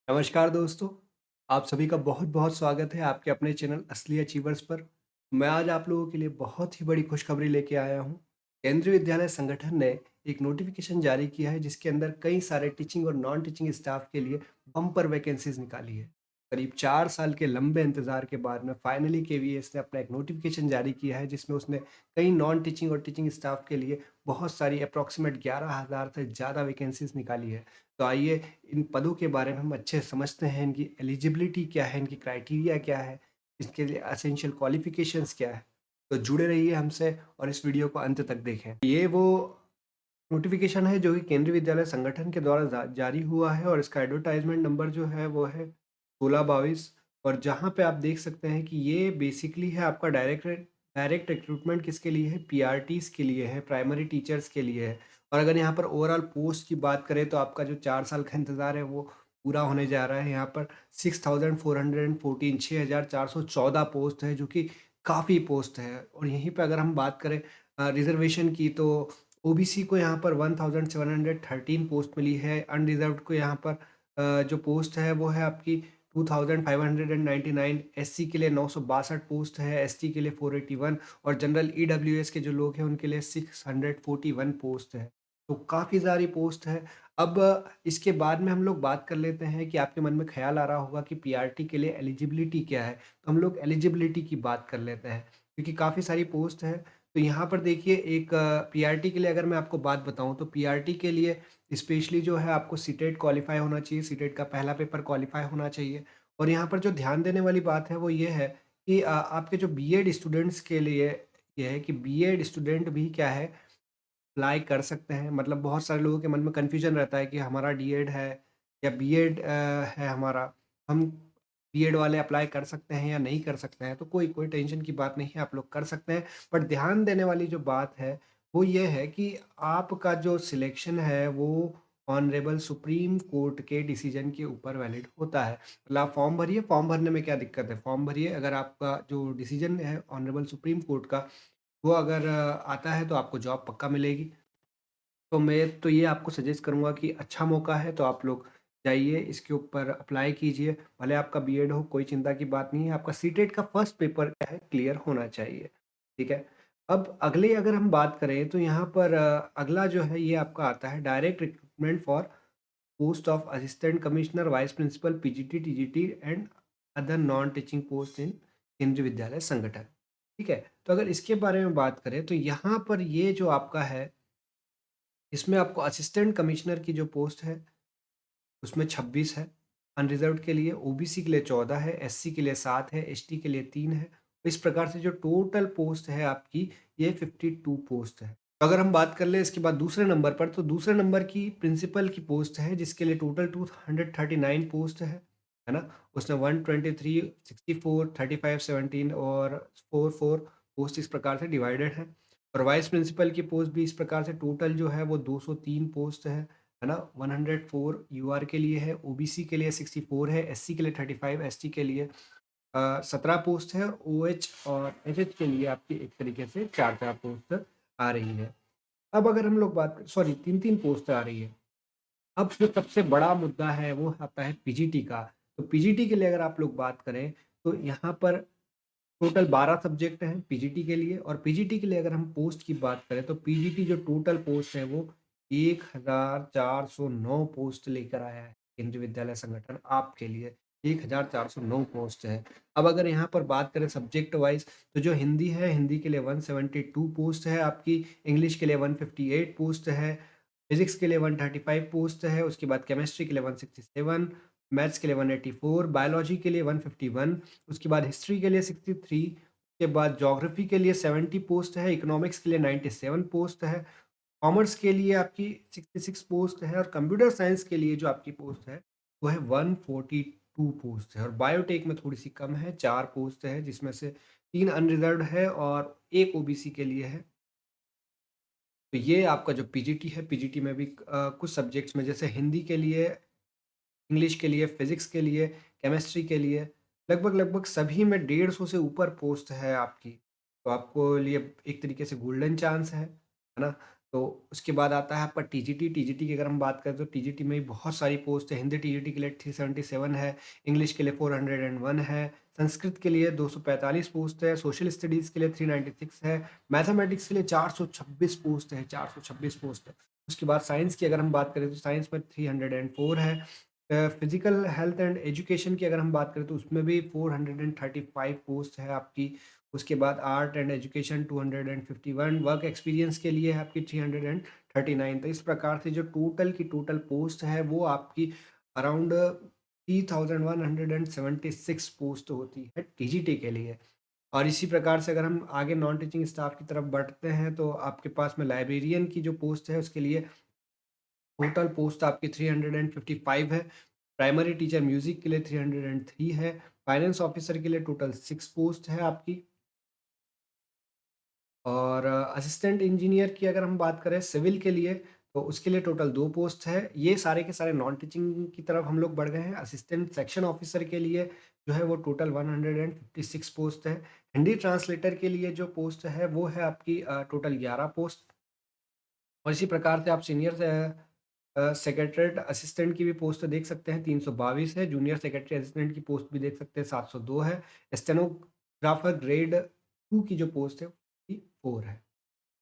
नमस्कार दोस्तों, आप सभी का बहुत-बहुत स्वागत है आपके अपने चैनल असली अचीवर्स पर। मैं आज आप लोगों के लिए बहुत ही बड़ी खुशखबरी लेके आया हूँ। केंद्रीय विद्यालय संगठन ने एक नोटिफ़िकेशन जारी किया है जिसके अंदर कई सारे टीचिंग और नॉन टीचिंग स्टाफ के लिए बम्पर वैकेंसीज़ निकाली है। करीब 4 साल के लंबे इंतज़ार के बाद में फाइनली केवीएस ने अपना एक नोटिफ़िकेशन जारी किया है जिसमें उसने कई नॉन टीचिंग और टीचिंग स्टाफ के लिए बहुत सारी अप्रॉक्सिमेट 11,000 से ज़्यादा वैकेंसीज़ निकाली है। तो आइए इन पदों के बारे में हम अच्छे से समझते हैं, इनकी एलिजिबिलिटी क्या है, इनकी क्राइटेरिया क्या है, इसके लिए एसेंशियल क्वालिफ़िकेशंस क्या है। तो जुड़े रहिए हमसे और इस वीडियो को अंत तक देखें। ये वो नोटिफ़िकेशन है जो कि केंद्रीय विद्यालय संगठन के द्वारा जारी हुआ है और इसका एडवर्टाइज़मेंट नंबर जो है वो है 1622 और जहाँ पे आप देख सकते हैं कि ये बेसिकली है आपका डायरेक्ट रिक्रूटमेंट किसके लिए है? पीआरटीज़ के लिए है, प्राइमरी टीचर्स के लिए है। और अगर यहाँ पर ओवरऑल पोस्ट की बात करें तो आपका जो 4 साल का इंतज़ार है वो पूरा होने जा रहा है। यहाँ पर 6414 6414 पोस्ट है जो कि काफ़ी पोस्ट है। और यहीं पे अगर हम बात करें रिज़र्वेशन की तो ओबीसी को यहाँ पर 1713 पोस्ट मिली है। अनरिज़र्व्ड को यहाँ पर जो पोस्ट है वो है आपकी 2599। एससी के लिए 962 पोस्ट है, एसटी के लिए 481 और जनरल ईडब्ल्यूएस के जो लोग हैं उनके लिए 641 पोस्ट है। तो काफ़ी सारी पोस्ट है। अब इसके बाद में हम लोग बात कर लेते हैं कि आपके मन में ख़्याल आ रहा होगा कि पीआरटी के लिए एलिजिबिलिटी क्या है? तो हम लोग एलिजिबिलिटी की बात कर लेते हैं, क्योंकि काफ़ी सारी पोस्ट है। तो यहाँ पर देखिए एक पीआरटी के लिए अगर मैं आपको बात बताऊँ तो पीआरटी के लिए स्पेशली जो है आपको सीटेट क्वालीफाई होना चाहिए, सीटेट का पहला पेपर क्वालीफाई होना चाहिए। और यहाँ पर जो ध्यान देने वाली बात है वो ये है कि आपके जो बीएड स्टूडेंट्स के लिए ये है कि बीएड स्टूडेंट भी क्या है अप्लाई कर सकते हैं। मतलब बहुत सारे लोगों के मन में कन्फ्यूजन रहता है कि हमारा डीएड है या बीएड है हमारा, हम बीएड वाले अप्लाई कर सकते हैं या नहीं कर सकते हैं। तो कोई कोई टेंशन की बात नहीं है, आप लोग कर सकते हैं। बट ध्यान देने वाली जो बात है वो ये है कि आपका जो सिलेक्शन है वो ऑनरेबल सुप्रीम कोर्ट के डिसीजन के ऊपर वैलिड होता है। मतलब आप फॉर्म भरिए, फॉर्म भरने में क्या दिक्कत है? फॉर्म भरिए, अगर आपका जो डिसीजन है ऑनरेबल सुप्रीम कोर्ट का वो अगर आता है तो आपको जॉब पक्का मिलेगी। तो मैं तो ये आपको सजेस्ट करूँगा कि अच्छा मौका है तो आप लोग जाइए, इसके ऊपर अप्लाई कीजिए। भले आपका बीएड हो, कोई चिंता की बात नहीं है। आपका सीटेट का फर्स्ट पेपर क्या है, क्लियर होना चाहिए। ठीक है? अब अगले अगर हम बात करें तो यहाँ पर अगला जो है ये आपका आता है direct recruitment for post of assistant commissioner, vice principal, PGT, TGT and other non teaching post in Kendriya Vidyalaya संगठन। ठीक है? तो अगर इसके बारे में बात करें तो यहाँ पर ये जो आपका है, इसमें आपको असिस्टेंट कमिश्नर की जो पोस्ट है, उसमें 26 है, अनरिज़र्व्ड के लिए, ओबीसी के लिए 14 है, एससी के लिए 7 है, एसटी के लिए 3 है। इस प्रकार से जो टोटल पोस्ट है आपकी, ये 52 पोस्ट है। तो अगर हम बात कर लें इसके बाद दूसरे नंबर पर, तो दूसरे नंबर की प्रिंसिपल की पोस्ट है, जिसके लिए टोटल 239 पोस्ट है ना? उसमें 123, 64, 35, 17 और 44 पोस्ट इस प्रकार से डिवाइडेड है। और वाइस प्रिंसिपल की पोस्ट भी इस प्रकार से टोटल जो है वो 203 पोस्ट है ना? 104 यूआर के लिए है, ओबीसी के लिए 64 है, एससी के लिए 35, एसटी के लिए 17 पोस्ट है और ओएच और एचएच के लिए आपकी एक तरीके से 4-4 पोस्ट आ रही है। अब अगर हम लोग बात सॉरी 3-3 पोस्ट आ रही है। अब जो सबसे बड़ा मुद्दा है वो आता है पीजीटी का। तो पीजीटी के लिए अगर आप लोग बात करें तो यहाँ पर टोटल 12 सब्जेक्ट हैं पीजीटी के लिए। और पीजीटी के लिए अगर हम पोस्ट की बात करें तो पीजीटी जो टोटल पोस्ट है वो 1409 पोस्ट लेकर आया है केंद्रीय विद्यालय संगठन आपके लिए। 1409 पोस्ट है। अब अगर यहाँ पर बात करें सब्जेक्ट वाइज तो जो हिंदी है, हिंदी के लिए 172 पोस्ट है आपकी, इंग्लिश के लिए 158 पोस्ट है, फिजिक्स के लिए 135 पोस्ट है, उसके बाद केमिस्ट्री के लिए 167, मैथ्स के लिए 184, बायोलॉजी के लिए 151, उसके बाद हिस्ट्री के लिए 63, उसके बाद ज्योग्राफी के लिए 70 पोस्ट है, इकोनॉमिक्स के लिए 97 पोस्ट है, कॉमर्स के लिए आपकी 66 पोस्ट है और कंप्यूटर साइंस के लिए जो आपकी पोस्ट है वो है 142 पोस्ट है। और बायोटेक में थोड़ी सी कम है, 4 पोस्ट है जिसमें से 3 अनरिजर्व्ड है और 1 ओबीसी के लिए है। तो ये आपका जो पीजीटी है, पीजीटी में भी कुछ सब्जेक्ट्स में जैसे हिंदी के लिए, इंग्लिश के लिए, फिज़िक्स के लिए, केमिस्ट्री के लिए लगभग-लगभग सभी में 150 से ऊपर पोस्ट है आपकी। तो आपको लिए एक तरीके से गोल्डन चांस है ना? तो उसके बाद आता है आपका टीजीटी, टीजीटी की अगर हम बात करें तो टीजीटी में भी बहुत सारी पोस्ट है। हिंदी टीजीटी के लिए 377 है, इंग्लिश के लिए 401 है, संस्कृत के लिए 245 पोस्ट है, सोशल स्टडीज़ के लिए 396 है, मैथमेटिक्स के लिए 426 पोस्ट है, 426 पोस्ट है। उसके बाद साइंस की अगर हम बात करें तो साइंस में 304 है। फिजिकल हेल्थ एंड एजुकेशन की अगर हम बात करें तो उसमें भी 435 पोस्ट है आपकी। उसके बाद art and education 251, work experience के लिए है आपकी 339। तो इस प्रकार से जो टोटल की टोटल पोस्ट है वो आपकी अराउंड 3176 पोस्ट होती है टीजीटी के लिए। और इसी प्रकार से अगर हम आगे नॉन टीचिंग स्टाफ की तरफ बढ़ते हैं तो आपके पास में लाइब्रेरियन की जो पोस्ट है उसके लिए टोटल पोस्ट आपकी 355 है। प्राइमरी टीचर म्यूजिक के लिए 303 है। फाइनेंस ऑफिसर के लिए टोटल 6 पोस्ट है आपकी। और असिस्टेंट इंजीनियर की अगर हम बात करें सिविल के लिए, तो उसके लिए टोटल 2 पोस्ट है। ये सारे के सारे नॉन टीचिंग की तरफ हम लोग बढ़ गए हैं। असिस्टेंट सेक्शन ऑफिसर के लिए जो है वो टोटल 156 पोस्ट है। हिंदी ट्रांसलेटर के लिए जो पोस्ट है वो है आपकी टोटल 11 पोस्ट। और इसी प्रकार से आप सीनियर सेक्रेटरीएट असिस्टेंट की भी पोस्ट देख सकते हैं, 322 है। जूनियर सेक्रेटरी असिस्टेंट की पोस्ट भी देख सकते हैं, 702 है। स्टेनोग्राफर ग्रेड 2 की जो पोस्ट है, वो 4 है।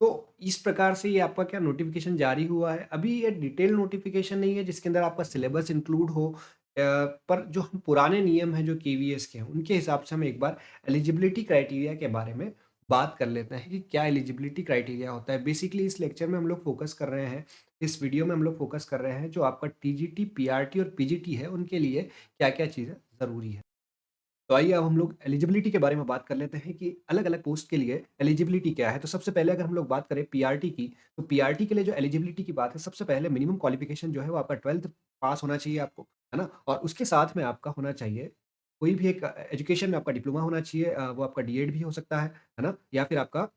तो इस प्रकार से ये आपका क्या नोटिफ़िकेशन जारी हुआ है। अभी ये डिटेल नोटिफ़िकेशन नहीं है जिसके अंदर आपका सिलेबस इंक्लूड हो, पर जो हम पुराने नियम हैं जो केवीएस के हैं, उनके हिसाब से हम एक बार एलिजिबिलिटी क्राइटेरिया के बारे में बात कर लेते हैं कि क्या एलिजिबिलिटी क्राइटेरिया होता है। बेसिकली इस लेक्चर में हम लोग फ़ोकस कर रहे हैं, इस वीडियो में हम लोग फ़ोकस कर रहे हैं जो आपका टीजीटी, पीआरटी और पीजीटी है, उनके लिए क्या-क्या चीज़ें ज़रूरी है। तो आइए अब हम लोग एलिजिबिलिटी के बारे में बात कर लेते हैं कि अलग-अलग पोस्ट के लिए एलिजिबिलिटी क्या है। तो सबसे पहले अगर हम लोग बात करें पीआरटी की, तो पीआरटी के लिए जो एलिजिबिलिटी की बात है, सबसे पहले मिनिमम क्वालिफ़िकेशन जो है वो आपका 12th पास होना चाहिए आपको, है ना? और उसके साथ में आपका होना चाहिए कोई भी एक एजुकेशन में आपका डिप्लोमा होना चाहिए, वो आपका डीएड भी हो सकता है ना? या फिर आपका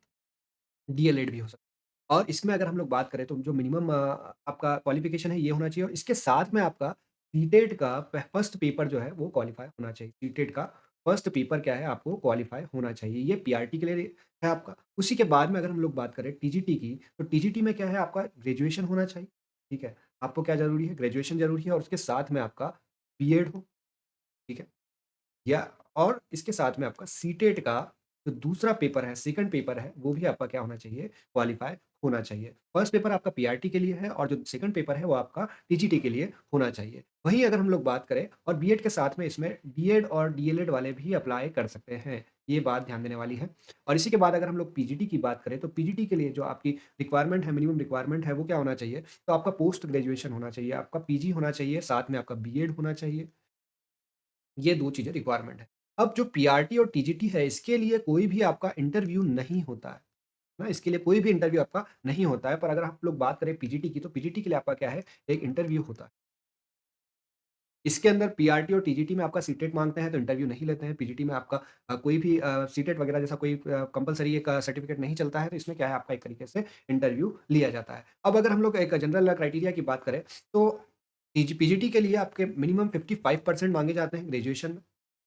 डीएलएड भी हो सकता है। और इसमें अगर हम लोग बात करें तो जो मिनिमम आपका क्वालिफ़िकेशन है ये होना चाहिए और इसके साथ में आपका सीटेट का फर्स्ट पेपर जो है वो क्वालीफाई होना चाहिए। सीटेट का फर्स्ट पेपर क्या है आपको क्वालीफाई होना चाहिए। ये पीआरटी के लिए है आपका। उसी के बाद में अगर हम लोग बात करें टीजीटी की, तो टीजीटी में क्या है आपका ग्रेजुएशन होना चाहिए, ठीक है? आपको क्या ज़रूरी है? ग्रेजुएशन ज़रूरी है और उसके साथ में आपका बीएड हो, ठीक है? या और इसके साथ में आपका सीटेट का जो दूसरा पेपर है, सेकंड पेपर है, वो भी आपका क्या होना चाहिए, क्वालीफाई होना चाहिए। फर्स्ट पेपर आपका पीआरटी के लिए है और जो सेकंड पेपर है, वो आपका टीजीटी के लिए होना चाहिए। वहीं अगर हम लोग बात करें और बीएड के साथ में इसमें डीएड और डीएलएड वाले भी अप्लाई कर सकते हैं, ये बात ध्यान देने वाली है। और इसी के बाद अगर हम लोग पीजीटी की बात करें, तो पीजीटी के लिए जो आपकी रिक्वायरमेंट है, मिनिमम रिक्वायरमेंट है, वो क्या होना चाहिए? तो आपका पोस्ट ग्रेजुएशन होना चाहिए, आपका पीजी होना चाहिए, साथ में आपका बीएड होना चाहिए। ये 2 चीज़ें रिक्वायरमेंट है। अब जो पीआरटी और टीजीटी है, इसके लिए कोई भी आपका इंटरव्यू नहीं होता है ना? इसके लिए कोई भी इंटरव्यू आपका नहीं होता है, पर अगर आप लोग बात करें पीजीटी की, तो पीजीटी के लिए आपका क्या है, एक इंटरव्यू होता है। इसके अंदर पीआरटी और टीजीटी में आपका सीटेट माँगते हैं, तो इंटरव्यू नहीं लेते हैं। पीजीटी में आपका कोई भी सीटेट वगैरह जैसा कोई कंपल्सरी एक सर्टिफिकेट नहीं चलता है, तो इसमें क्या है, आपका एक तरीके से इंटरव्यू लिया जाता है। अब अगर हम लोग एक जनरल क्राइटेरिया की बात करें, तो पीजीटी के लिए आपके मिनिमम 55% माँगे जाते हैं ग्रेजुएशन में।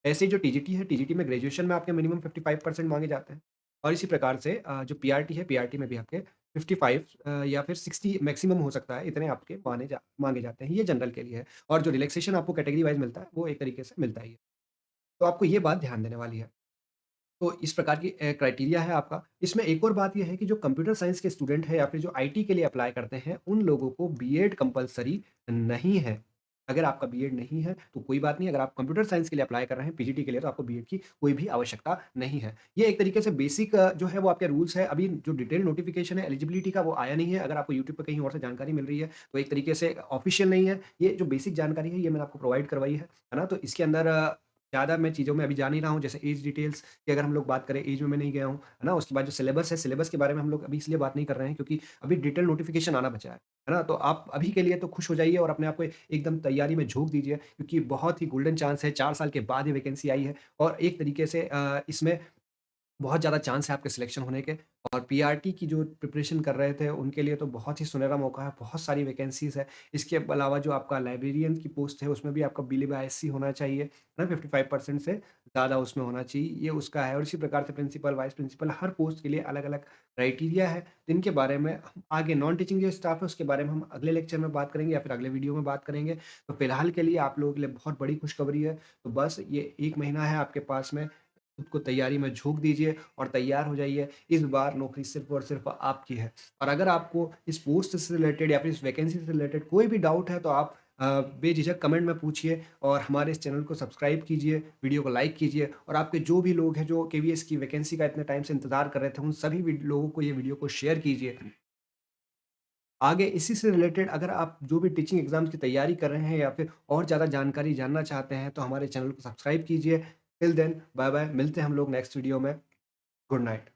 ऐसे ही जो टीजीटी है, टीजीटी में ग्रेजुएशन में आपके मिनिमम 55% माँगे जाते हैं। और इसी प्रकार से जो पीआरटी है, पीआरटी में भी आपके 55 या फिर 60 मैक्सिमम हो सकता है, इतने आपके माँगे जाते हैं। ये जनरल के लिए है और जो रिलैक्सेशन आपको कैटेगरी वाइज़ मिलता है, वो एक तरीके से मिलता ही है। तो आपको ये बात ध्यान देने वाली है। तो इस प्रकार की क्राइटेरिया है आपका। इसमें एक और बात ये है कि जो कंप्यूटर साइंस के स्टूडेंट हैं या फिर जो आईटी के लिए अप्लाई करते हैं, उन लोगों को बीएड कंपल्सरी नहीं है। अगर आपका बीएड नहीं है, तो कोई बात नहीं, अगर आप कंप्यूटर साइंस के लिए अप्लाई कर रहे हैं पीजीटी के लिए, तो आपको बीएड की कोई भी आवश्यकता नहीं है। ये एक तरीके से बेसिक जो है वो आपके रूल्स है। अभी जो डिटेल नोटिफ़िकेशन है एलिजिबिलिटी का, वो आया नहीं है। अगर आपको यूट्यूब पे कहीं और से जानकारी मिल रही है, तो एक तरीके से ऑफ़िशियल नहीं है। ये जो बेसिक जानकारी है, ये मैंने आपको प्रोवाइड करवाई है ना? तो इसके अंदर ज़्यादा मैं चीज़ों में अभी जा नहीं रहा हूँ, जैसे ऐज डिटेल्स की अगर हम लोग बात करें, ऐज में मैं नहीं गया हूँ, है ना? उसके बाद जो सिलेबस है, सिलेबस के बारे में हम लोग अभी इसलिए बात नहीं कर रहे हैं क्योंकि अभी डिटेल नोटिफ़िकेशन आना बचा है ना? तो आप अभी के लिए तो खुश हो जाइए और अपने आप को एकदम तैयारी में झोंक दीजिए क्योंकि बहुत ही गोल्डन चांस है, 4 साल के बाद ये वैकेंसी आई है और एक तरीके से इसमें बहुत ज़्यादा चांस है आपके सिलेक्शन होने के और पीआरटी की जो प्रिपरेशन कर रहे थे, उनके लिए तो बहुत ही सुनहरा मौका है, बहुत सारी वैकेंसीज़ है। इसके अलावा जो आपका लाइब्रेरियन की पोस्ट है, उसमें भी आपका बिली-बाय-एससी होना चाहिए, है ना? 55% से ज़्यादा उसमें होना चाहिए, ये उसका है और इसी प्रकार से प्रिंसिपल, वाइस प्रिंसिपल हर पोस्ट के लिए अलग-अलग क्राइटेरिया है, जिनके बारे में हम आगे नॉन टीचिंग जो स्टाफ है, उसके बारे में हम अगले लेक्चर में बात करेंगे या फिर अगले वीडियो में बात करेंगे। तो फिलहाल के लिए आप लोगों के लिए बहुत बड़ी खुशखबरी है, तो बस ये 1 महीना है आपके पास में खुद को तैयारी में झोंक दीजिए और तैयार हो जाइए। इस बार नौकरी सिर्फ़ और सिर्फ़ आपकी है। और अगर आपको इस पोस्ट से रिलेटेड या फिर इस वैकेंसी से रिलेटेड कोई भी डाउट है तो आप बेझिझक कमेंट में पूछिए और हमारे इस चैनल को सब्सक्राइब कीजिए, वीडियो को लाइक कीजिए और आपके जो भी लोग हैं जो केवीएस की वैकेंसी का इतने टाइम से इंतज़ार कर रहे थे, उन सभी लोगों को ये वीडियो को शेयर कीजिए। आगे इसी से रिलेटेड अगर आप जो भी टीचिंग एग्ज़ाम्स की तैयारी कर रहे हैं या फिर और ज़्यादा जानकारी जानना चाहते हैं, तो हमारे चैनल को सब्सक्राइब कीजिए। टिल देन बाय बाय, मिलते हैं हम लोग नेक्स्ट वीडियो में। Good night.